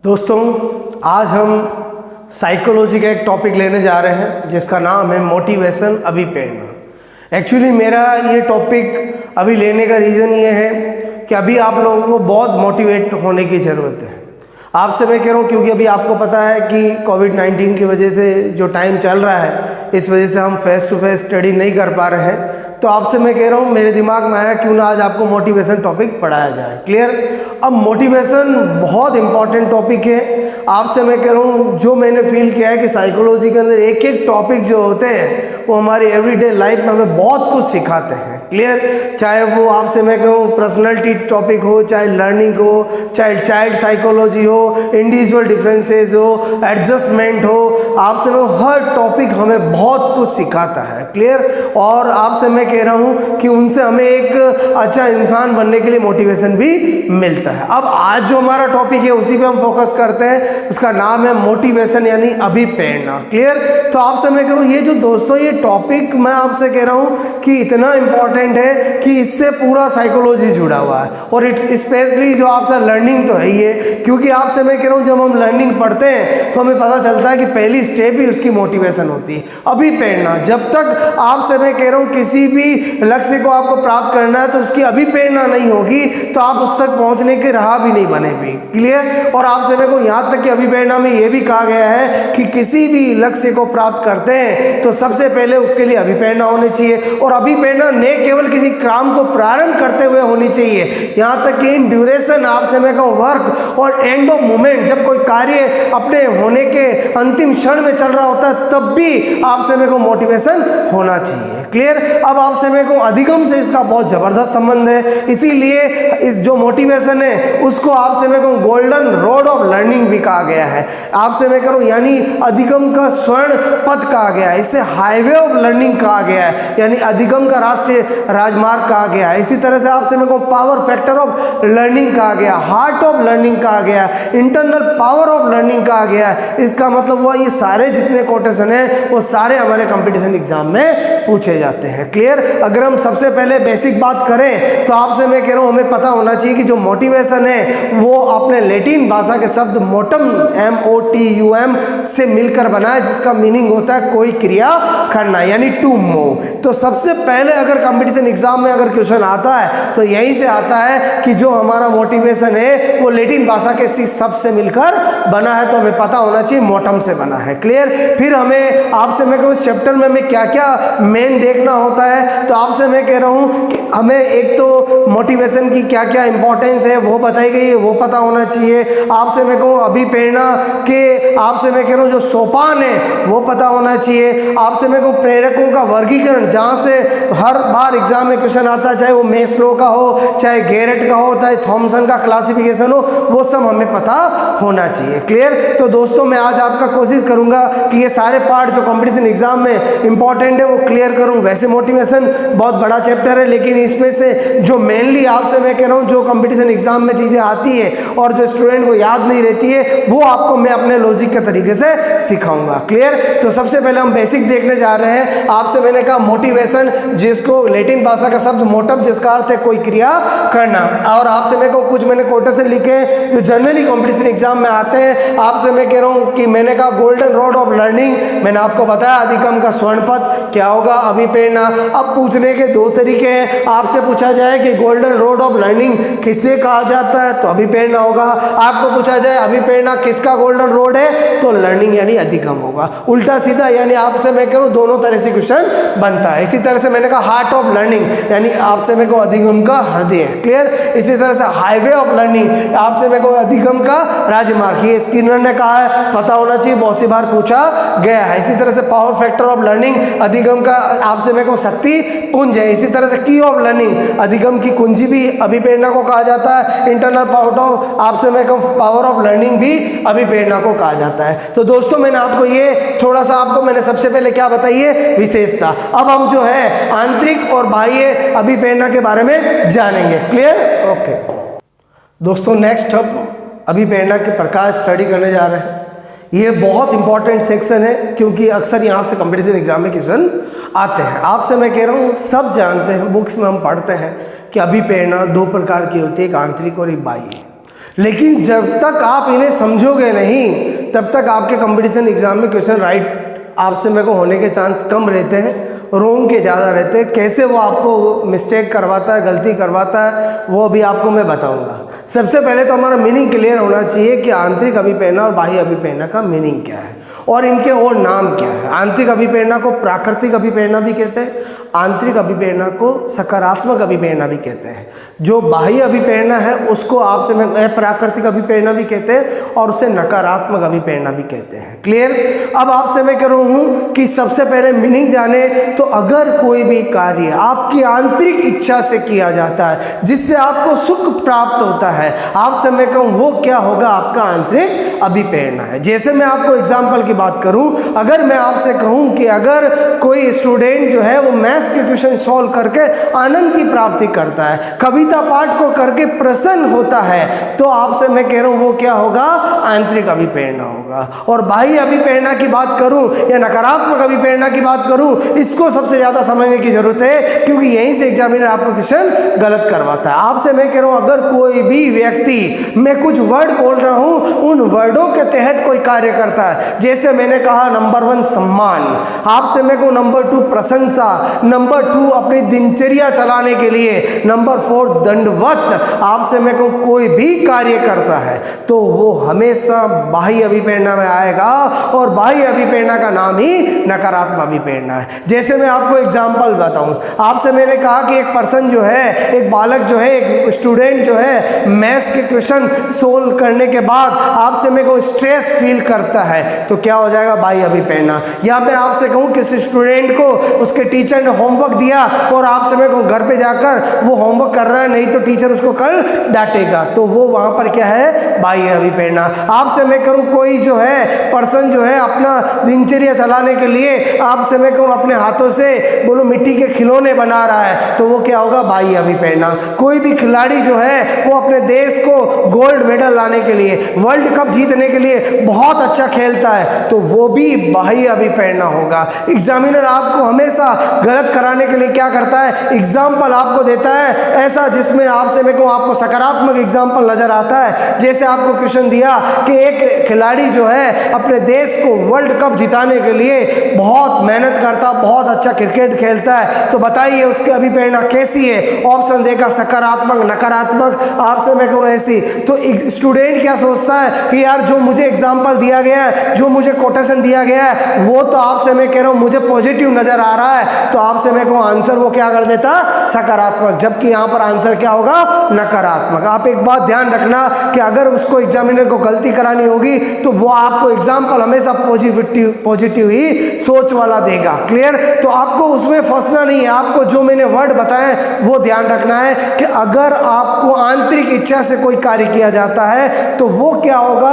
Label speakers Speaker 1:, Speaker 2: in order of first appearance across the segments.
Speaker 1: दोस्तों, आज हम साइकोलॉजी का एक टॉपिक लेने जा रहे हैं जिसका नाम है मोटिवेशन अभिप्रेरणा। एक्चुअली मेरा ये टॉपिक अभी लेने का रीज़न ये है कि अभी आप लोगों को बहुत मोटिवेट होने की ज़रूरत है। आपसे मैं कह रहा हूँ क्योंकि अभी आपको पता है कि कोविड-19 की वजह से जो टाइम चल रहा है, इस वजह से हम फेस टू फेस स्टडी नहीं कर पा रहे हैं। तो आपसे मैं कह रहा हूँ, मेरे दिमाग में आया क्यों ना आज आपको मोटिवेशन टॉपिक पढ़ाया जाए। क्लियर? अब मोटिवेशन बहुत इंपॉर्टेंट टॉपिक है। आपसे मैं कह रहा हूँ, जो मैंने फील किया है कि साइकोलॉजी के अंदर एक एक टॉपिक जो होते हैं वो हमारी एवरीडे लाइफ में हमें बहुत कुछ सिखाते हैं। क्लियर? चाहे वो आपसे मैं कहूँ पर्सनैलिटी टॉपिक हो, चाहे लर्निंग हो, चाहे चाइल्ड साइकोलॉजी हो, इंडिविजुअल डिफरेंसेस हो, एडजस्टमेंट हो, आपसे मैं हर टॉपिक हमें बहुत कुछ सिखाता है। क्लियर? और आपसे मैं कह रहा हूँ कि उनसे हमें एक अच्छा इंसान बनने के लिए मोटिवेशन भी मिलता है। अब आज जो हमारा टॉपिक है उसी पे हम फोकस करते हैं। उसका नाम है मोटिवेशन यानी अभिप्रेरणा। क्लियर? तो आपसे मैं कह रहा हूँ, ये जो दोस्तों ये टॉपिक मैं आपसे कह रहा हूँ कि इतना इंपॉर्टेंट है कि इससे पूरा साइकोलॉजी जुड़ा हुआ है। और स्पेशली जो आपसे लर्निंग तो है ही है, क्योंकि आपसे मैं कह रहा हूँ जब हम लर्निंग पढ़ते हैं तो हमें पता चलता है कि पहली स्टेप ही उसकी मोटिवेशन होती है, अभिप्रेरणा। जब तक आपसे मैं कह रहा हूँ किसी भी लक्ष्य को आपको प्राप्त करना है तो उसकी अभिप्रेरणा नहीं होगी तो आप उस तक पहुँचने के राह भी नहीं बने भी। क्लियर? और आपसे मैं कहूँ यहाँ तक कि अभिप्रेरणा में ये भी कहा गया है कि किसी भी लक्ष्य को प्राप्त करते हैं तो सबसे पहले उसके लिए अभिप्रेरणा होनी चाहिए। और अभिप्रेरणा न केवल किसी काम को प्रारंभ करते हुए होनी चाहिए, यहाँ तक कि इन ड्यूरेशन आपसे मैं कहूँ वर्क और एंड ऑफ मोमेंट, जब कोई कार्य अपने होने के अंतिम क्षण में चल रहा होता है तब भी आपसे मैं कहूँ मोटिवेशन होना चाहिए। क्लियर? अब आपसे मैं कहूँ अधिगम से इसका बहुत ज़बरदस्त संबंध है, इसीलिए इस जो मोटिवेशन है उसको आपसे मैं कहूँ गोल्डन रोड ऑफ लर्निंग भी कहा गया है। आपसे मैं करूँ यानी अधिगम का स्वर्ण पथ कहा गया है, इसे हाईवे ऑफ लर्निंग कहा गया है, यानी अधिगम का राष्ट्रीय राजमार्ग कहा गया है। इसी तरह से आपसे मैं कहूँ पावर फैक्टर ऑफ लर्निंग कहा गया, हार्ट ऑफ लर्निंग कहा गया, इंटरनल पावर ऑफ लर्निंग कहा गया है। इसका मतलब वो ये सारे जितने कोटेशन हैं वो सारे हमारे कंपटीशन एग्जाम में पूछे जाते हैं। क्लियर? अगर हम सबसे पहले बेसिक बात करें तो आपसे मैं कह रहा हूँ हमें पता होना चाहिए कि जो मोटिवेशन है वो अपने लैटिन भाषा के शब्द मोटम MOTUM से मिलकर बना है, जिसका मीनिंग होता है कोई क्रिया करना, यानी टू मूव। तो सबसे पहले अगर कंपटीशन एग्जाम में अगर क्वेश्चन आता है तो यहीं से आता है कि जो हमारा मोटिवेशन है वो लैटिन भाषा के शब्द से मिलकर बना है, तो हमें पता होना चाहिए मोटम से बना है। क्लियर? फिर हमें आपसे मैं कहूँ चैप्टर में हमें क्या क्या मेन देखना होता है, तो आपसे मैं कह रहा हूँ कि हमें एक तो मोटिवेशन की क्या क्या इंपॉर्टेंस है वो बताई गई है, वो पता होना चाहिए। आपसे मैं कहूँ अभिप्रेरणा के आपसे मैं कह रहा हूँ जो सोपान है वो पता होना चाहिए। आपसे मैं कहूँ प्रेरकों का वर्गीकरण, जहाँ से हर बार एग्जाम में क्वेश्चन आता है, चाहे वो मेस्लो का हो, चाहे गैरेट का हो, चाहे थॉमसन का क्लासिफिकेशन हो, वो सब हमें पता होना चाहिए। क्लियर? तो दोस्तों मैं आज आपका कोशिश करूंगा कि ये सारे पार्ट जो कंपटीशन एग्जाम में इंपॉर्टेंट है वो क्लियर करूं। वैसे मोटिवेशन बहुत बड़ा चैप्टर है, लेकिन इसमें से जो मेनली आपसे मैं कह रहा हूँ जो कंपटीशन एग्जाम में चीज़ें आती है और जो स्टूडेंट को याद नहीं रहती है वो आपको मैं अपने लॉजिक के तरीके से सिखाऊंगा। क्लियर? तो सबसे पहले हम बेसिक देखने जा रहे हैं। आपसे मैंने कहा मोटिवेशन, जिसको लैटिन भाषा का शब्द मोटम, जिसका अर्थ है कोई क्रिया करना। और आपसे मैं कहूँ कुछ मैंने कोटेशन लिखे जो जनरली कंपटीशन एग्जाम में आते हैं। आपसे मैं कह रहा हूँ कि मैंने कहा गोल्डन रोड ऑफ लर्निंग, मैंने आपको बताया अधिगम का स्वर्ण पथ क्या होगा, अभिप्रेरणा। अब पूछने के दो तरीके हैं। आपसे पूछा जाए कि गोल्डन रोड ऑफ लर्निंग किससे कहा जाता है तो अभिप्रेरणा होगा। आपको पूछा जाए अभिप्रेरणा किसका गोल्डन रोड है तो लर्निंग यानी अधिगम होगा। उल्टा सीधा यानी आपसे मैं कह रहा हूँ दोनों तरह से क्वेश्चन बनता है। इसी तरह से मैंने कहा हार्ट ऑफ लर्निंग यानी आपसे मैं कहूँ अधिगम का हृदय है। क्लियर? इसी तरह से हाईवे ऑफ लर्निंग आपसे मैं कहूँ अधिगम का राजमार्ग, ये स्किनर ने कहा है, पता होना चाहिए, बहुत सी बार पूछा गया है। इसी तरह से पावर फैक्टर ऑफ लर्निंग अधिगम का आपसे मैं कहूँ शक्ति पुंज है। इसी तरह से की ऑफ लर्निंग अधिगम की कुंजी भी अभिप्रेरणा को कहा जाता है। इंटरनल पावर ऑफ आपसे मैं कहूँ पावर ऑफ लर्निंग भी अभिप्रेरणा को कहा जाता है। तो दोस्तों मैंने आपको ये थोड़ा सा आपको मैंने सबसे पहले क्या बताइए विशेषता। अब हम जो है आंतरिक और बाह्य अभिप्रेरणा के बारे में जानेंगे। क्लियर? ओके दोस्तों, नेक्स्ट हम अभिप्रेरणा के प्रकार स्टडी करने जा रहे हैं। ये बहुत इंपॉर्टेंट सेक्शन है क्योंकि अक्सर यहाँ से कंपटीशन एग्जाम में क्वेश्चन आते हैं। आपसे मैं कह रहा हूँ सब जानते हैं, बुक्स में हम पढ़ते हैं कि अभिप्रेरणा दो प्रकार की होती है, एक आंतरिक और एक बाह्य। लेकिन जब तक आप इन्हें समझोगे नहीं तब तक आपके कंपटीशन एग्जाम में क्वेश्चन राइट आपसे मेरे को होने के चांस कम रहते हैं, रोंग के ज़्यादा रहते हैं। कैसे वो आपको मिस्टेक करवाता है, गलती करवाता है, वो अभी आपको मैं बताऊंगा। सबसे पहले तो हमारा मीनिंग क्लियर होना चाहिए कि आंतरिक अभिप्रेरणा और बाह्य अभिप्रेरणा का मीनिंग क्या है और इनके और नाम क्या है। आंतरिक अभिप्रेरणा को प्राकृतिक अभिप्रेरणा भी कहते हैं, आंतरिक अभिप्रेरणा को सकारात्मक अभिप्रेरणा भी कहते हैं। जो बाह्य अभिप्रेरणा है उसको आपसे मैं अप्राकृतिक अभिप्रेरणा भी कहते हैं और उसे नकारात्मक अभिप्रेरणा भी कहते हैं। क्लियर? अब आपसे मैं कह रहा हूँ कि सबसे पहले मीनिंग जाने तो अगर कोई भी कार्य आपकी आंतरिक इच्छा से किया जाता है जिससे आपको सुख प्राप्त होता है, आपसे मैं कहूँ वो क्या होगा, आपका आंतरिक अभिप्रेरणा है। जैसे मैं आपको एग्जाम्पल की बात करूँ, अगर मैं आपसे कहूँ कि अगर कोई स्टूडेंट जो है वो मैथ्स के क्वेश्चन सॉल्व करके आनंद की प्राप्ति करता है, कविता पाठ को करके प्रसन्न होता है, तो आपसे मैं कह रहा हूँ वो क्या होगा, आंतरिक अभिप्रेरणा होगा। और बाह्य अभिप्रेरणा की बात करूँ या नकारात्मक अभिप्रेरणा की बात करूँ, इसको सबसे ज़्यादा समझने की जरूरत है क्योंकि यहीं से एग्जामिनर आपको क्वेश्चन गलत करवाता है। आपसे मैं कह रहा हूँ अगर कोई भी व्यक्ति, मैं कुछ वर्ड बोल रहा हूँ, उन वर्डों के तहत कोई कार्य करता है, जैसे मैंने कहा नंबर 1 सम्मान, आपसे मैं कहूँ नंबर 2 प्रशंसा, नंबर 2 अपनी दिनचर्या चलाने के लिए, नंबर 4 दंडवत, आपसे मैं कहूँ कोई भी कार्य करता है तो वो हमेशा बाह्य अभिप्रेरणा में आएगा और बाह्य अभिप्रेरणा का नाम ही नकारात्मक अभिप्रेरणा है। जैसे मैं आपको एग्जाम्पल बताऊं, आपसे मैंने कहा कि एक पर्सन जो है, एक बालक जो है, एक स्टूडेंट जो है मैथ्स के क्वेश्चन सोल्व करने के बाद आपसे मैं कहूँ स्ट्रेस फील करता है तो क्या हो जाएगा, बाह्य अभिप्रेरणा। या मैं आपसे कहूँ किसी स्टूडेंट को उसके टीचर ने होमवर्क दिया और आपसे मैं कहूँ घर पे जाकर वो होमवर्क कर रहा है, नहीं तो टीचर उसको कल डांटेगा, तो वो वहाँ पर क्या है, बाह्य अभिप्रेरणा। आपसे मैं कहूँ कोई जो है पर्सन जो है अपना दिनचर्या चलाने के लिए आपसे मैं कहूँ अपने हाथों से बोलो मिट्टी के खिलौने बना रहा है तो वो क्या होगा, बाह्य अभिप्रेरणा। कोई भी खिलाड़ी जो है वो अपने देश को गोल्ड मेडल लाने के लिए, वर्ल्ड कप जीतने के लिए बहुत अच्छा खेलता है तो वो भी बाह्य अभिप्रेरणा होगा। एग्जामिनर आपको हमेशा गलत कराने के लिए क्या करता है, एग्जाम्पल आपको देता है ऐसा जिसमें आपसे मैं कहूँ आपको सकारात्मक एग्जाम्पल नजर आता है। जैसे आपको क्वेश्चन दिया कि एक खिलाड़ी जो है अपने देश को वर्ल्ड कप जिताने के लिए बहुत मेहनत करता, बहुत अच्छा क्रिकेट खेलता है, तो बताइए उसकी अभिप्रेरणा कैसी है। ऑप्शन देगा सकारात्मक, नकारात्मक, आपसे मैं कहूँ ऐसी। तो स्टूडेंट क्या सोचता है कि यार जो मुझे एग्जाम्पल दिया गया है, जो मुझे कोटेशन दिया गया है वो तो आपसे मैं कह रहा हूँ मुझे पॉजिटिव नजर आ रहा है, तो आपसे मैं कहूँ आंसर वो क्या कर देता, सकारात्मक, जबकि यहाँ पर आंसर क्या होगा, नकारात्मक। आप एक बात ध्यान रखना कि अगर उसको एग्जामिनर को गलती करानी होगी तो वो आपको एग्जाम्पल हमेशा पॉजिटिव ही सोच वाला देगा। क्लियर? तो आपको उसमें फंसना नहीं है, आपको जो मैंने वर्ड बताए वो ध्यान रखना है कि अगर आपको आंतरिक इच्छा से कोई कार्य किया जाता है तो वो क्या होगा,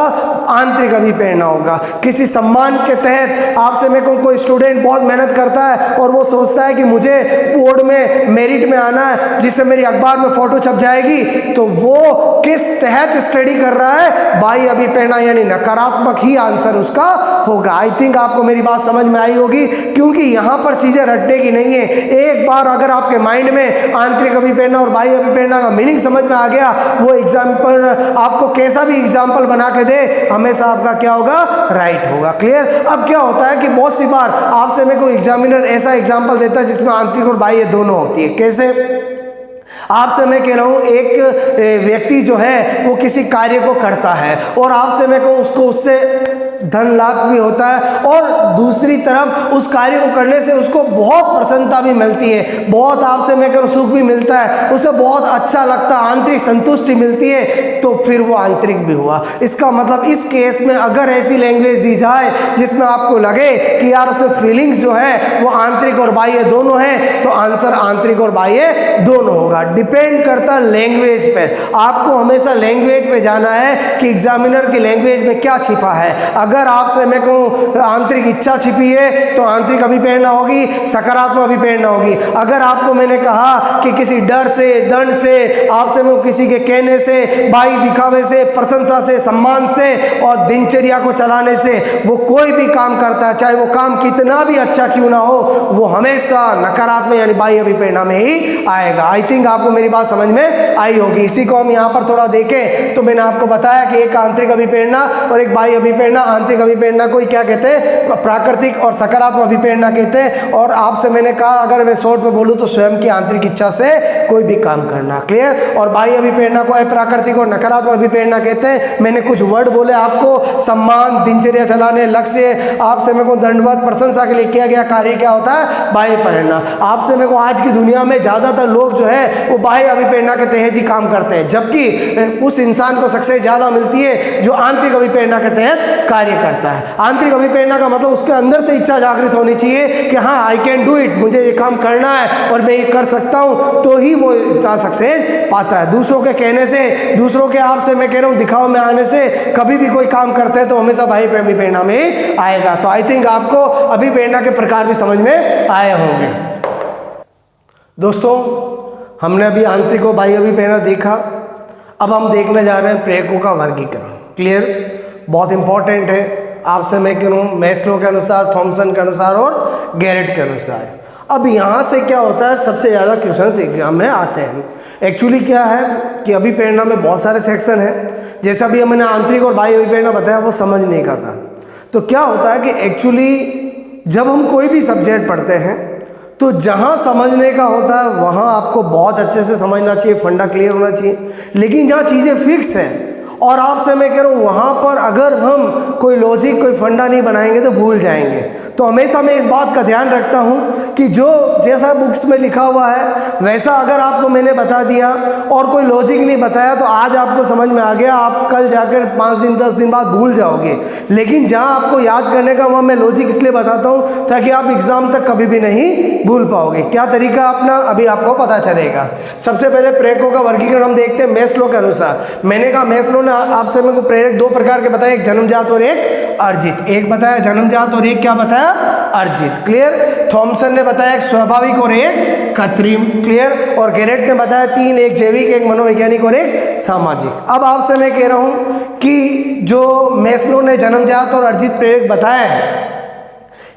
Speaker 1: आंतरिक अभिप्रेरणा होगा। किसी सम्मान के तहत आपसे मैं कहूँ कोई स्टूडेंट बहुत मेहनत करता है और वो सोचता है कि मुझे बोर्ड में मेरिट में आना है जिससे मेरी अखबार में फोटो छप जाएगी, तो वो किस तहत स्टडी कर रहा है, बाह्य अभिप्रेरणा यानी नकारात्मक ही आंसर उसका होगा। आई थिंक आपको मेरी बात समझ में आई होगी क्योंकि यहाँ पर चीज़ें रटने की नहीं है। एक बार अगर आपके माइंड में आंतरिक अभिप्रेरणा और बाह्य अभिप्रेरणा का मीनिंग समझ में आ गया, वो एग्जाम्पल आपको कैसा भी एग्जाम्पल बना के दे हमेशा आपका क्या होगा, राइट होगा। क्लियर? अब क्या होता है कि बहुत सी बार आपसे मैं कोई एग्जामिनर ऐसा एग्जाम्पल देता है जिसमें आंतरिक और बाह्य दोनों होती है। कैसे? आपसे मैं कह रहा हूँ एक व्यक्ति जो है वो किसी कार्य को करता है और आपसे मैं कहूँ उसको उससे धन लाभ भी होता है और दूसरी तरफ उस कार्य को करने से उसको बहुत प्रसन्नता भी मिलती है, बहुत आपसे मैं कहूँ सुख भी मिलता है, उसे बहुत अच्छा लगता है, आंतरिक संतुष्टि मिलती है, तो फिर वो आंतरिक भी हुआ। इसका मतलब इस केस में अगर ऐसी लैंग्वेज दी जाए जिसमें आपको लगे कि यार उसे फीलिंग्स जो है वो आंतरिक और बाह्य दोनों है, तो आंसर आंतरिक और बाह्य दोनों होगा। डिपेंड करता है लैंग्वेज पे, आपको हमेशा लैंग्वेज पे जाना है कि एग्जामिनर की लैंग्वेज में क्या छिपा है। अगर आपसे मैं कहूँ आंतरिक इच्छा छिपी है तो आंतरिक अभिप्रेरणा होगी, सकारात्मक अभिप्रेरणा होगी। अगर आपको मैंने कहा कि किसी डर से, दंड से, आपसे मैं किसी के कहने से बाह्य दिखाई दिखावे से, प्रशंसा से, सम्मान से और दिनचर्या को चलाने से वो कोई भी काम करता है, चाहे वो काम कितना भी अच्छा क्यों ना हो, वो हमेशा नकारात्मक यानी बाह्य अभिप्रेरणा में ही आएगा। आई थिंक आपको मेरी बात समझ में आई होगी। इसी को हम यहाँ पर थोड़ा देखें तो मैंने आपको बताया कि एक आंतरिक अभिप्रेरणा और एक बाह्य अभिप्रेरणा। आंतरिक अभिप्रेरणा को क्या कहते हैं? प्राकृतिक और सकारात्मक अभिप्रेरणा कहते हैं। और आपसे मैंने कहा, अगर मैं शॉर्ट में बोलूँ तो स्वयं की आंतरिक इच्छा से कोई भी काम करना। क्लियर? और बाह्य अभिप्रेरणा को अप्राकृतिक और नकारात्मक अभिप्रेरणा कहते हैं। मैंने कुछ वर्ड बोले आपको, सम्मान, दिनचर्या चलाने, लक्ष्य, आपसे मेरे को दंडवत, प्रशंसा के लिए किया गया कार्य क्या होता है? बाह्य प्रेरणा। आपसे मेरे को आज की दुनिया में ज़्यादातर लोग जो है वो बाह्य अभिप्रेरणा के तहत ही काम करते हैं, जबकि उस इंसान को सक्सेस ज़्यादा मिलती है जो आंतरिक अभिप्रेरणा के तहत कार्य करता है। आंतरिक अभिप्रेरणा का मतलब उसके अंदर से इच्छा जागृत होनी चाहिए कि हाँ, आई कैन डू इट, मुझे ये काम करना है और मैं ये कर सकता हूँ, तो ही वो इंसान सक्सेस पाता है। दूसरों के कहने से, दूसरों के आपसे मैं कह रहा हूँ दिखाव में आने से कभी भी कोई काम करते हैं तो हमेशा बाह्य अभिप्रेरणा में आएगा। तो आई थिंक आपको अभिप्रेरणा के प्रकार भी समझ में आए होंगे। दोस्तों, हमने अभी आंतरिक और बाह्य अभिप्रेरणा देखा। अब हम देखने जा रहे हैं प्रेरकों का वर्गीकरण। क्लियर? बहुत इंपॉर्टेंट है। आपसे मैं कह रहा हूँ मैस्लो के अनुसार, थॉमसन के अनुसार और गैरेट के अनुसार। अब यहाँ से क्या होता है, सबसे ज़्यादा क्वेश्चंस एग्जाम में आते हैं। एक्चुअली क्या है कि अभिप्रेरणा में बहुत सारे सेक्शन हैं। जैसा भी मैंने आंतरिक और बाह्य अभिप्रेरणा बताया वो समझने का था। तो क्या होता है कि एक्चुअली जब हम कोई भी सब्जेक्ट पढ़ते हैं तो जहाँ समझने का होता है वहाँ आपको बहुत अच्छे से समझना चाहिए, फंडा क्लियर होना चाहिए। लेकिन जहाँ चीज़ें फिक्स हैं और आपसे मैं कह रहा हूँ वहाँ पर अगर हम कोई लॉजिक, कोई फंडा नहीं बनाएंगे तो भूल जाएंगे। तो हमेशा मैं इस बात का ध्यान रखता हूँ कि जो जैसा बुक्स में लिखा हुआ है वैसा अगर आपको मैंने बता दिया और कोई लॉजिक नहीं बताया तो आज आपको समझ में आ गया, आप कल जाकर 5 दिन 10 दिन बाद भूल जाओगे। लेकिन जहाँ आपको याद करने का वहाँ मैं लॉजिक इसलिए बताता हूँ ताकि आप एग्जाम तक कभी भी नहीं भूल पाओगे। क्या तरीका अपना अभी आपको पता चलेगा। सबसे पहले प्रेरकों का वर्गीकरण हम देखते हैं मैस्लो के अनुसार। मैंने कहा मैस्लो ने आपसे मेरे को प्रेरक 2 प्रकार के बताए, एक जन्मजात और एक अर्जित। एक बताया जन्मजात और एक क्या बताया? अर्जित। क्लियर? थॉमसन ने बताया एक स्वाभाविक और एक कृत्रिम। क्लियर? और गैरेट ने बताया 3, एक जैविक, एक मनोवैज्ञानिक और एक सामाजिक। अब आपसे मैं कह रहा हूं कि जो मैस्लो ने जन्मजात और अर्जित प्रेरक बताया है,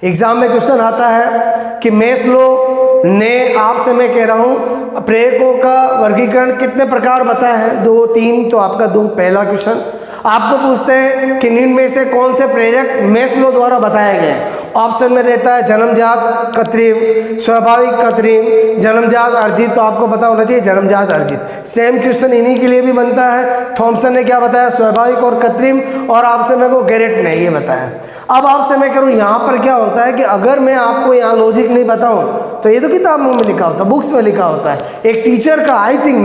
Speaker 1: एग्जाम में क्वेश्चन आता है कि मैस्लो ने आपसे मैं कह रहा हूं प्रेरकों का वर्गीकरण कितने प्रकार बताया है? 2, 3। तो आपका 2 पहला क्वेश्चन। आपको पूछते हैं कि निम्न में से कौन से प्रेरक मैस्लो द्वारा बताए गए? ऑप्शन में रहता है जन्मजात कृत्रिम, स्वाभाविक कृत्रिम, जन्मजात अर्जित। तो आपको पता होना चाहिए जन्मजात अर्जित। सेम क्वेश्चन इन्हीं के लिए भी बनता है। थॉमसन ने क्या बताया? स्वाभाविक और कृत्रिम। और आपसे मेरे को गैरेट ने ये बताया। अब आपसे मैं करूँ यहाँ पर क्या होता है कि अगर मैं आपको यहाँ लॉजिक नहीं बताऊँ तो ये तो किताबों में लिखा होता है, बुक्स में लिखा होता है। एक टीचर का आई थिंक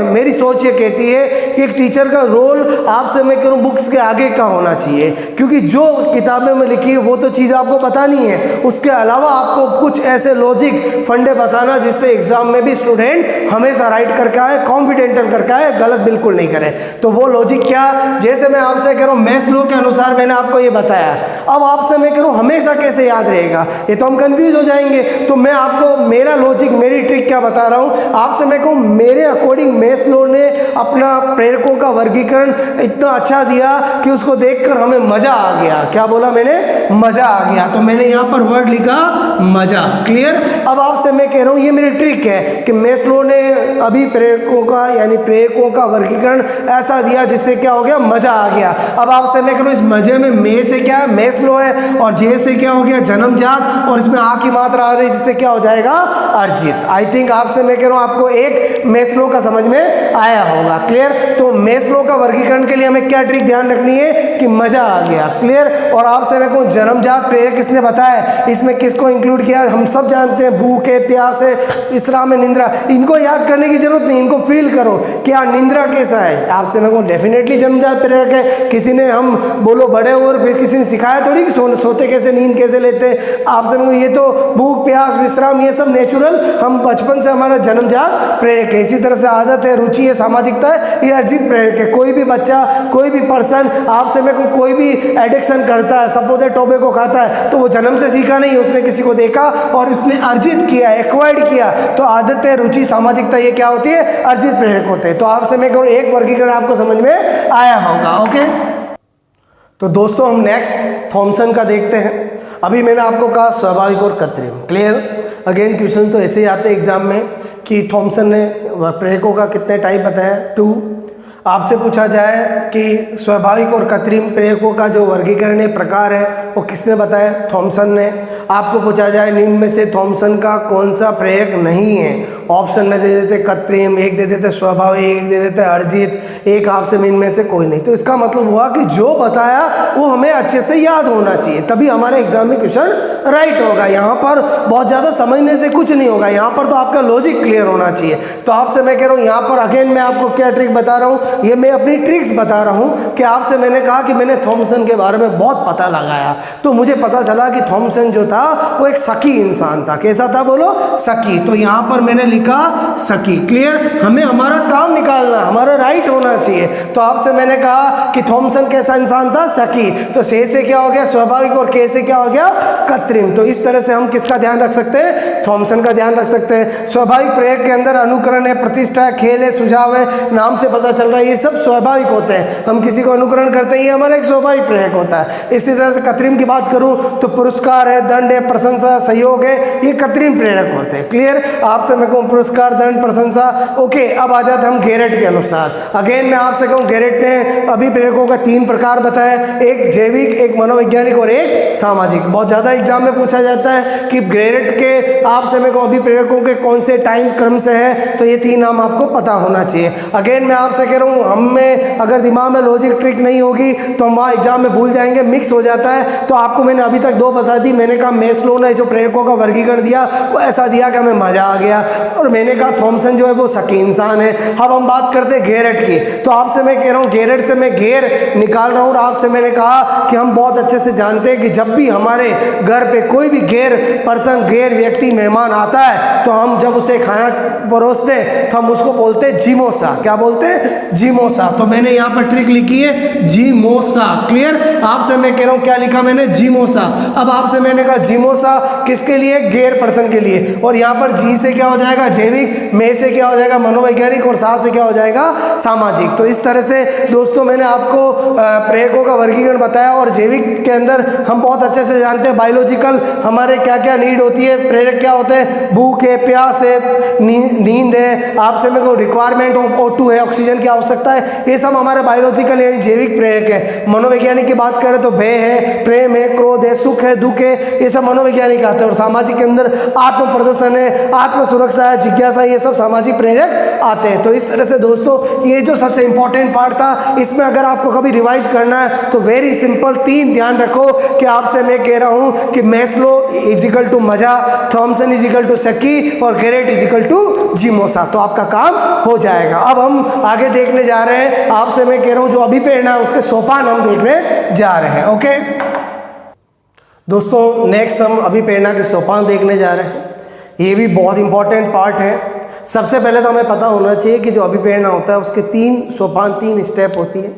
Speaker 1: मेरी सोच ये कहती है कि एक टीचर का रोल आपसे मैं करूँ बुक्स के आगे का होना चाहिए, क्योंकि जो किताबें में लिखी है वो तो चीज़ आपको बतानी है, उसके अलावा आपको कुछ ऐसे लॉजिक फंडे बताना जिससे एग्जाम में भी स्टूडेंट हमेशा राइट करके आए, कॉन्फिडेंटल करके आए, गलत बिल्कुल नहीं करे। तो वो लॉजिक क्या? जैसे मैं आपसे कह रहा हूँ मैस्लो के अनुसार मैंने आपको ये बताया। अब आपसे मैं कह रहा हूँ हमेशा कैसे याद रहेगा, ये तो हम कंफ्यूज हो जाएंगे। तो मैं आपको मेरा लॉजिक, मेरी ट्रिक क्या बता रहा हूँ आपसे। मैं कहूँ मेरे अकॉर्डिंग मैस्लो ने अपना प्रेरकों का वर्गीकरण इतना अच्छा दिया कि उसको देखकर हमें मजा आ गया। क्या बोला मैंने? मजा आ गया। तो मैंने यहाँ पर वर्ड लिखा मजा। क्लियर? अब आपसे मैं कह रहा हूँ ये मेरी ट्रिक है कि मैस्लो ने अभी प्रेरकों का यानी प्रेरकों का वर्गीकरण ऐसा दिया जिससे क्या हो गया? मजा आ गया। अब आपसे मैं कह रहा हूँ इस मजे में मे से क्या है? मैस्लो है, और जे से क्या हो गया? जन्मजात, और इसमें आ की मात्रा आ रही जिससे क्या हो जाएगा? अर्जित। आई थिंक आपसे मैं कह रहा हूँ आपको एक मैस्लो का समझ में आया होगा। क्लियर? तो मैस्लो का वर्गीकरण के लिए हमें क्या ट्रिक ध्यान रखनी है कि मजा आ गया। क्लियर? और आपसे मैं कहूँ जन्मजात प्रेरक किसने बताया, इसमें किसको इंक्लूड किया? हम सब जानते हैं, भूख है, प्यास है, विश्राम है, निंद्रा। इनको याद करने की जरूरत नहीं, इनको फील करो क्या निंद्रा कैसा है। आपसे मैं कहूँ डेफिनेटली जन्मजात प्रेरक है। किसी ने हम बोलो बड़े और फिर किसी ने सिखाया थोड़ी कि सोते कैसे, नींद कैसे लेते हैं। आपसे मैं ये तो भूख प्यास विश्राम ये सब नेचुरल, हम बचपन से हमारा जन्मजात प्रेरक है। इसी तरह से आदत है, रुचि है, सामाजिकता है, ये अर्जित प्रेरक है। कोई भी बच्चा, कोई भी पर्सन आपसे मेरे को कोई भी एडिक्शन करता है, सपोज टोबैको खाता है, तो वो जन्म से सीखा नहीं, उसने किसी को देखा और उसने अर्जित किया, एक्वायर्ड किया। तो आदत है, रुचि, सामाजिकता ये क्या होती है? अर्जित प्रेरक होते हैं। तो आपसे मैं कहूँ एक वर्गीकरण आपको समझ में आया होगा। ओके, तो दोस्तों हम नेक्स्ट थॉमसन का देखते हैं। अभी मैंने आपको कहा स्वाभाविक और कृत्रिम, क्लियर। अगेन क्वेश्चन तो ऐसे ही आते हैं एग्जाम में कि थॉमसन ने प्रेरकों का कितने टाइप बताया? 2। आपसे पूछा जाए कि स्वाभाविक और कृत्रिम प्रेरकों का जो वर्गीकरण है, प्रकार है, वो किसने बताया? थॉमसन ने। आपको पूछा जाए निम्न में से थॉमसन का कौन सा प्रेरक नहीं है? ऑप्शन में दे देते कृत्रिम, एक दे देते स्वाभाविक, एक दे देते अर्जित, एक आपसे इनमें से कोई नहीं। तो इसका मतलब हुआ कि जो बताया वो हमें अच्छे से याद होना चाहिए, तभी हमारे एग्जाम में क्वेश्चन राइट होगा। यहाँ पर बहुत ज़्यादा समझने से कुछ नहीं होगा, यहाँ पर तो आपका लॉजिक क्लियर होना चाहिए। तो आपसे मैं कह रहा हूँ यहाँ पर अगेन मैं आपको क्या ट्रिक बता रहा हूँ, ये मैं अपनी ट्रिक्स बता रहा हूँ कि आपसे मैंने कहा कि मैंने थॉमसन के बारे में बहुत पता लगाया, तो मुझे पता चला कि थॉमसन जो था वो एक शकी इंसान था। कैसा था बोलो? शकी। तो यहाँ पर मैंने लिखा शकी, क्लियर। हमें हमारा काम निकालना, हमारा राइट होना चाहिए। तो आपसे मैंने कहा कि थॉमसन कैसा इंसान था? शकी। तो से क्या हो गया? स्वाभाविक, और के से क्या हो गया? कृत्रिम। तो इस तरह से हम किसका ध्यान रख सकते हैं? थॉमसन का ध्यान रख सकते हैं। स्वाभाविक प्रेरक के अंदर अनुकरण है, प्रतिष्ठा है, खेल है, सुझाव है, नाम से पता चल रहा है, ये सब स्वाभाविक होते हैं। हम किसी को अनुकरण करते हैं, ये हमारा एक स्वाभाविक प्रेरक होता है। इसी तरह से कृत्रिम की बात करूं तो पुरस्कार है, दंड है, प्रशंसा, सहयोग है, ये कृत्रिम प्रेरक होते हैं, क्लियर। आपसे मैं कहूँ पुरस्कार, दंड, प्रशंसा, ओके। अब आ जाते हम गेरेट के अनुसार। अगेन मैं आपसे कहूँ गेरेट ने अभिप्रेरकों का 3 प्रकार बताया, एक जैविक, एक मनोवैज्ञानिक और एक सामाजिक। बहुत ज़्यादा एग्जाम में पूछा जाता है कि गेरेट के आपसे मैं कहूँ अभिप्रेरकों के कौन से टाइम क्रम से है, तो ये 3 नाम आपको पता होना चाहिए। अगेन मैं आपसे कह रहा हूँ हमें अगर दिमाग में लॉजिक ट्रिक नहीं होगी तो हम वहाँ एग्जाम में भूल जाएंगे, मिक्स हो जाता है। तो आपको मैंने अभी तक 2 बता दी। मैंने कहा मेस्लो ने जो प्रेरकों का वर्गीकरण दिया वो ऐसा दिया कि हमें मजा आ गया, और मैंने कहा थॉमसन जो है वो शकी इंसान है। अब हम बात करते हैं गेरेट की। तो आपसे मैं कह रहा हूँ गेरेट से मैं गेर निकाल रहा हूँ, और आपसे मैंने कहा कि हम बहुत अच्छे से जानते हैं कि जब भी हमारे घर पे कोई भी गैर पर्सन, गैर व्यक्ति, मेहमान आता है, तो हम जब उसे खाना परोसते हैं तो हम उसको बोलते हैं जीमोसा। क्या बोलते हैं? जीमोसा। तो मैंने यहाँ पर ट्रिक लिखी है जीमोसा, क्लियर। आपसे मैं कह रहा हूँ क्या लिखा मैंने? जीमोसा। अब आपसे मैंने कहा जीमोसा किसके लिए? गैर पर्सन के लिए। और यहाँ पर जी से क्या हो जाएगा? जैविक, मे से क्या हो जाएगा? मनोवैज्ञानिक, और सा से क्या हो जाएगा? सामाजिक। तो इस तरह से दोस्तों मैंने आपको प्रेरकों का वर्गीकरण बताया। और जैविक के अंदर हम बहुत अच्छे से जानते हैं बायोलॉजिकल हमारे क्या क्या नीड होती है। प्रेरक क्या होते हैं? भूख है, प्यास है, नींद है, आपसे मेरे को रिक्वायरमेंट ऑफ O2 है, ऑक्सीजन की आवश्यकता है, ये सब हमारे बायोलॉजिकल यानी जैविक प्रेरक है। मनोवैज्ञानिक की बात करें तो भय है, प्रेम है, क्रोध है, सुख है, दुख है, ये सब मनोवैज्ञानिक आते हैं। और सामाजिक के अंदर आत्म प्रदर्शन है, आत्म सुरक्षा है, जिज्ञासा, ये सब सामाजिक प्रेरक आते हैं। तो इस तरह से दोस्तों ये जो सबसे इंपॉर्टेंट पार्ट था, इसमें अगर आपको कभी रिवाइज करना है तो वेरी सिंपल 3 ध्यान रखो कि आपसे मैं कह रहा हूं कि मेस्लो इजिकल टू मजा, थॉमसन इजिकल टू शकी, और गेरेट इजिकल टू जीमोसा। तो आपका काम हो जाएगा। अब हम आगे देखने जा रहे हैं, आपसे मैं कह रहा हूं जो अभिप्रेरणा है उसके सोपान हम देखने जा रहे हैं। ओके दोस्तों, नेक्स्ट हम अभिप्रेरणा के सोपान देखने जा रहे हैं। ये भी बहुत इंपॉर्टेंट पार्ट है। सबसे पहले तो हमें पता होना चाहिए कि जो अभिप्रेरणा होता है उसके 3 सोपान, 3 स्टेप होती है।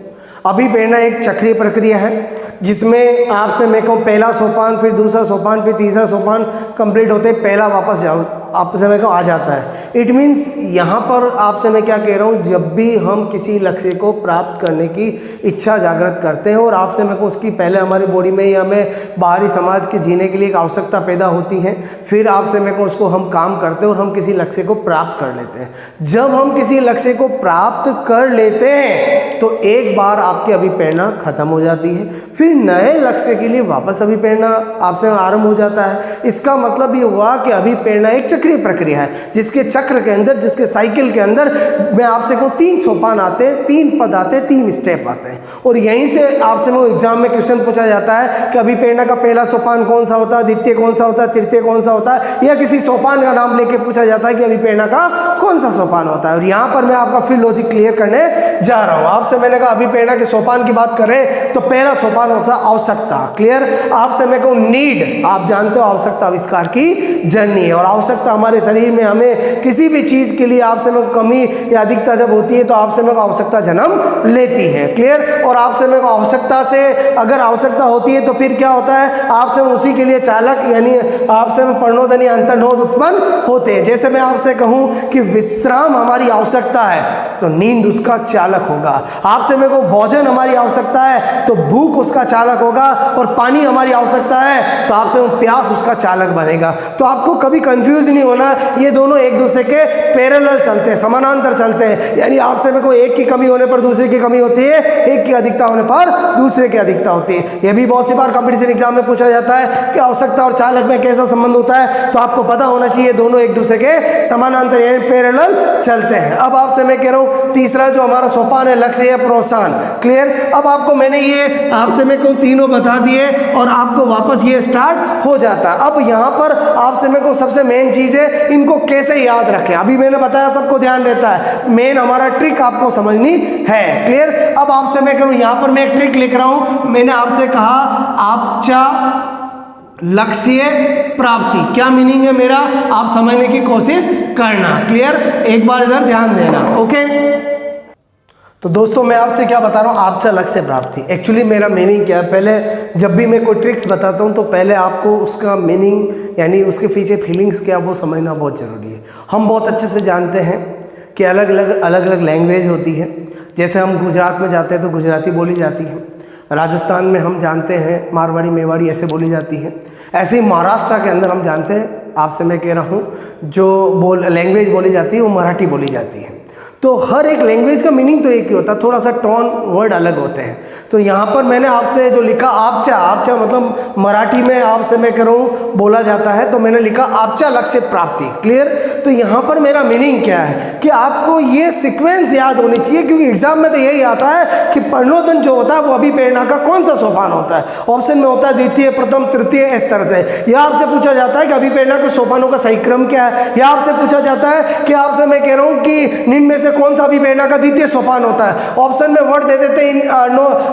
Speaker 1: अभिप्रेरणा एक चक्रीय प्रक्रिया है जिसमें आपसे मैं कहूँ पहला सोपान, फिर दूसरा सोपान, फिर तीसरा सोपान कंप्लीट होते पहला वापस जाओ आपसे मैं कहूँ आ जाता है। इट मीन्स यहाँ पर आपसे मैं क्या कह रहा हूँ, जब भी हम किसी लक्ष्य को प्राप्त करने की इच्छा जागृत करते हैं और आपसे मैं कहूँ उसकी पहले हमारी बॉडी में या हमें बाहरी समाज के जीने के लिए एक आवश्यकता पैदा होती है, फिर आपसे मैं कहूँ उसको हम काम करते हैं और हम किसी लक्ष्य को प्राप्त कर लेते हैं। जब हम किसी लक्ष्य को प्राप्त कर लेते हैं तो एक बार आपकी अभिप्रेरणा खत्म हो जाती है, फिर नए लक्ष्य के लिए वापस अभिप्रेरणा आपसे आरंभ हो जाता है। इसका मतलब ये हुआ कि अभिप्रेरणा एक चक्रीय प्रक्रिया है, जिसके चक्र के अंदर, जिसके साइकिल के अंदर मैं आपसे कहूँ 3 सोपान आते हैं, 3 पद आते हैं, 3 स्टेप आते हैं। और यहीं से आपसे वो एग्जाम में क्वेश्चन पूछा जाता है कि अभिप्रेरणा का पहला सोपान कौन सा होता है, द्वितीय कौन सा होता है, तृतीय कौन सा होता है, या किसी सोपान का नाम लेके पूछा जाता है कि अभिप्रेरणा का कौन सा सोपान होता है। और यहाँ पर मैं आपका फिर लॉजिक क्लियर करने जा रहा हूँ। आपसे मैंने कहा अभिप्रेरणा के सोपान की बात करें तो पहला सोपान होता है आवश्यकता। क्लियर। आपसे मैं कहूँ नीड, आप जानते हो आवश्यकता आविष्कार की जननी है, और आवश्यकता हमारे शरीर में हमें किसी भी चीज के लिए आपसे में कमी या अधिकता जब होती है तो आपसे में आवश्यकता जन्म लेती है। क्लियर। और आपसे में आवश्यकता से अगर आवश्यकता होती है तो फिर क्या होता है, आपसे उसी के लिए चालक यानी आपसे में प्रणोदन या अंतर्नोद उत्पन्न होते हैं। जैसे मैं आपसे कहूं कि विश्राम हमारी आवश्यकता है तो नींद उसका चालक होगा। आपसे मैं कहूं भोजन हमारी आवश्यकता है तो भूख उसका चालक होगा, और पानी हमारी आवश्यकता है तो आपसे प्यास उसका चालक बनेगा। तो आपको कभी कंफ्यूज नहीं होना, ये दोनों एक दूसरे के पैरेलल चलते हैं, समानांतर चलते हैं। यानी आपसे में कोई एक की कमी होने पर दूसरे की कमी होती है, एक की अधिकता होने पर दूसरे की अधिकता होती है। यह भी बहुत सी बार कंपटीशन एग्जाम में पूछा जाता है कि आवश्यकता और चालक में कैसा संबंध होता है, तो आपको पता होना चाहिए दोनों एक दूसरे के समानांतर यानी पैरेलल चलते हैं। अब आपसे मैं कह रहा हूं तीसरा जो हमारा सोपान है लक्ष्य है प्रोत्साहन। क्लियर। अब आपको मैंने ये आपसे मैं कहूँ तीनों बता दिए और आपको वापस ये स्टार्ट हो जाता है। अब यहाँ पर आपसे मैं कहूँ सबसे मेन चीज है इनको कैसे याद रखें। अभी मैंने बताया सबको ध्यान रहता है, मेन हमारा ट्रिक आपको समझनी है। क्लियर। अब आपसे मैं कहूँ यहाँ पर मैं एक ट्रिक लिख रहा हूं। मैंने आपसे कहा आपचा लक्ष्य प्राप्ति, क्या मीनिंग है मेरा, आप समझने की कोशिश करना। क्लियर। एक बार इधर ध्यान देना। ओके। तो दोस्तों मैं आपसे क्या बता रहा हूँ, आपका लक्ष्य प्राप्ति। एक्चुअली मेरा मीनिंग क्या है, पहले जब भी मैं कोई ट्रिक्स बताता हूँ तो पहले आपको उसका मीनिंग यानी उसके पीछे फीलिंग्स क्या वो समझना बहुत ज़रूरी है। हम बहुत अच्छे से जानते हैं कि अलग अलग लैंग्वेज होती है। जैसे हम गुजरात में जाते हैं तो गुजराती बोली जाती है, राजस्थान में हम जानते हैं मारवाड़ी मेवाड़ी ऐसे बोली जाती है। ऐसे ही महाराष्ट्र के अंदर हम जानते हैं, आपसे मैं कह रहा हूँ जो लैंग्वेज बोली जाती है वो मराठी बोली जाती है। तो हर एक लैंग्वेज का मीनिंग तो एक ही होता है, थोड़ा सा टोन वर्ड अलग होते हैं। तो यहाँ पर मैंने आपसे जो लिखा आपचा मतलब मराठी में आपसे मैं करूँ बोला जाता है, तो मैंने लिखा आपचा लक्ष्य प्राप्ति। क्लियर। तो यहाँ पर मेरा मीनिंग क्या है कि आपको ये सीक्वेंस याद होनी चाहिए, क्योंकि एग्जाम में तो यही आता है कि प्रणोदन जो होता है वो अभिप्रेरणा का कौन सा सोपान होता है। ऑप्शन में होता है द्वितीय, प्रथम, तृतीय, इस तरह से। या आपसे पूछा जाता है कि अभिप्रेरणा के सोपानों का सही क्रम क्या है, या आपसे पूछा जाता है कि आपसे मैं कह रहा हूँ कि निम्न में से कौन सा अभिप्रेरणा का द्वितीय सोपान होता है। ऑप्शन में वर्ड दे देते हैं,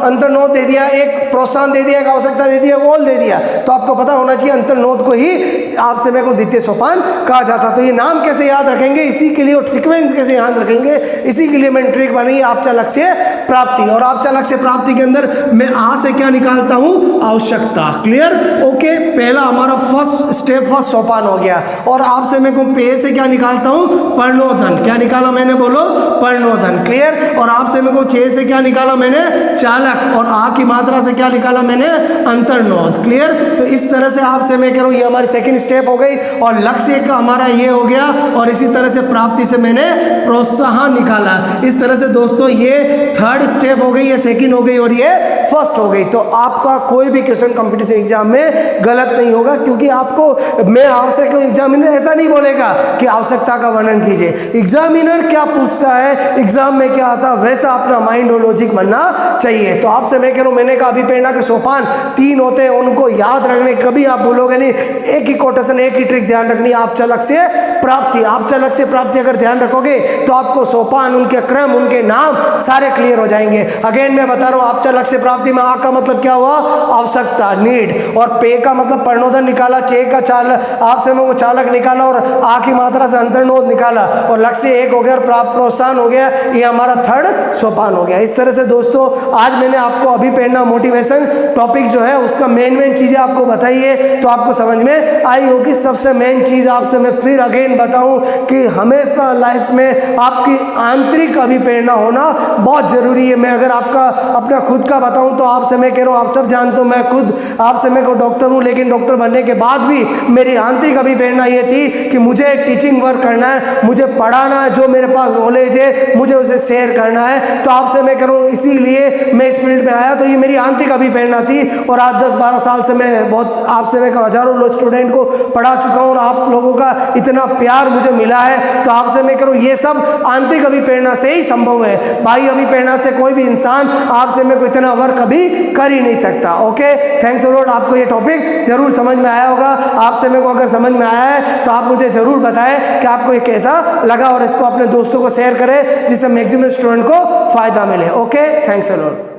Speaker 1: अंतर्नोद दे दिया, एक प्रोत्साहन दे दिया, एक आवश्यकता दे दिया, गोल दे दिया। तो आपको पता होना चाहिए अंतर्नोद को ही आपसे मैं को द्वितीय सोपान कहा जाता। तो ये नाम कैसे याद रखेंगे इसी के लिए, और सीक्वेंस कैसे याद रखेंगे इसी के लिए मैंने ट्रिक बनाई आपका लक्ष्य प्राप्ति। और आपका लक्ष्य प्राप्ति के अंदर मैं आ से क्या निकालता हूं, आवश्यकता। क्लियर। ओके। पहला हमारा फर्स्ट स्टेप, फर्स्ट सोपान हो गया। और आपसे मैं को पे से क्या निकालता हूं, प्रणोदन। क्या निकाला मैंने, बोलो, प्रणोदन। क्लियर। और आपसे मैं को चे से क्या निकाला मैंने, चालक। और आ की मात्रा से क्या निकाला मैंने, अंतर्नोद। क्लियर। तो इस तरह से आपसे मैं कह रहा हूं ये हमारी सेकंड स्टेप हो गई, और लक्ष्य का हमारा ये हो गया। और इसी तरह से प्राप्ति से मैंने प्रोत्साहन निकाला। इस तरह से दोस्तों ये थर्ड स्टेप हो गई, ये सेकंड हो गई और ये फर्स्ट हो गई। तो आपका कोई भी क्वेश्चन कंपटीशन एग्जाम में गलत नहीं होगा, क्योंकि आपको मैं आपसे क्यों एग्जामिनर ऐसा नहीं बोलेगा कि आवश्यकता का वर्णन कीजिए। एग्जामिनर क्या पूछता है, एग्जाम में क्या आता है, वैसा अपना माइंड और लॉजिक बनना चाहिए। तो आपसे मैं कह रहा हूं, मैंने कहा अभिप्रेरणा के सोपान 3 होते हैं, उनको याद रखने, कभी आप भूलोगे नहीं। एक ही कोटेशन, एक ही ट्रिक ध्यान रखनी, आपका लक्ष्य प्राप्ति। आपका लक्ष्य प्राप्ति अगर ध्यान रखोगे तो आपको सोपान, उनके क्रम, उनके नाम सारे क्लियर हो जाएंगे। अगेन मैं बता रहा हूं, आपका लक्ष्य प्राप्ति में आ का मतलब क्या हुआ, आवश्यकता, नीड। और पे का मतलब प्रणोदन निकाला, चे का चालक, आपसे मैं वो चालक निकाला, और आ की मात्रा से अंतर्नोद निकाला, और लक्ष्य 1 हो गया, और प्राप्त प्रोत्साहन हो गया। ये हमारा थर्ड सोपान हो गया। इस तरह से दोस्तों आज मैंने आपको अभिप्रेरणा मोटिवेशन टॉपिक जो है उसका मेन चीजें आपको बताई है, तो आपको समझ में आई होगी। सबसे मेन चीज आपसे मैं फिर अगेन बताऊं कि हमेशा लाइफ में आपकी आंतरिक अभिप्रेरणा होना बहुत जरूरी है। मैं अगर आपका अपना खुद का बताऊं तो आपसे मैं कह रहा हूं, आप सब जानते हो मैं खुद आपसे मैं को डॉक्टर हूं, लेकिन डॉक्टर बनने के बाद भी मेरी आंतरिक अभिप्रेरणा ये थी कि मुझे टीचिंग वर्क करना है, मुझे पढ़ाना है, जो मेरे पास नॉलेज है मुझे उसे शेयर करना है। तो आपसे मैं करूँ, इसीलिए मैं इस फील्ड में आया। तो ये मेरी आंतरिक अभिप्रेरणा थी और आज 10-12 साल से मैं बहुत आपसे मैं हजारों लोग स्टूडेंट को पढ़ा चुका हूँ और आप लोगों का इतना प्यार मुझे मिला है। तो आपसे मैं करूँ, ये सब आंतरिक अभिप्रेरणा से ही संभव है। बाह्य अभिप्रेरणा से कोई भी इंसान आपसे मैं को इतना वर्क कभी कर ही नहीं सकता। Okay, thanks a lot. आपको ये टॉपिक जरूर समझ में आया होगा। आपसे मेरे को अगर समझ में आया है तो आप मुझे जरूर बताएं कि आपको ये कैसा लगा और इसको अपने दोस्तों को शेयर करें जिससे मैक्सिमम स्टूडेंट को फायदा मिले। Okay, thanks a lot.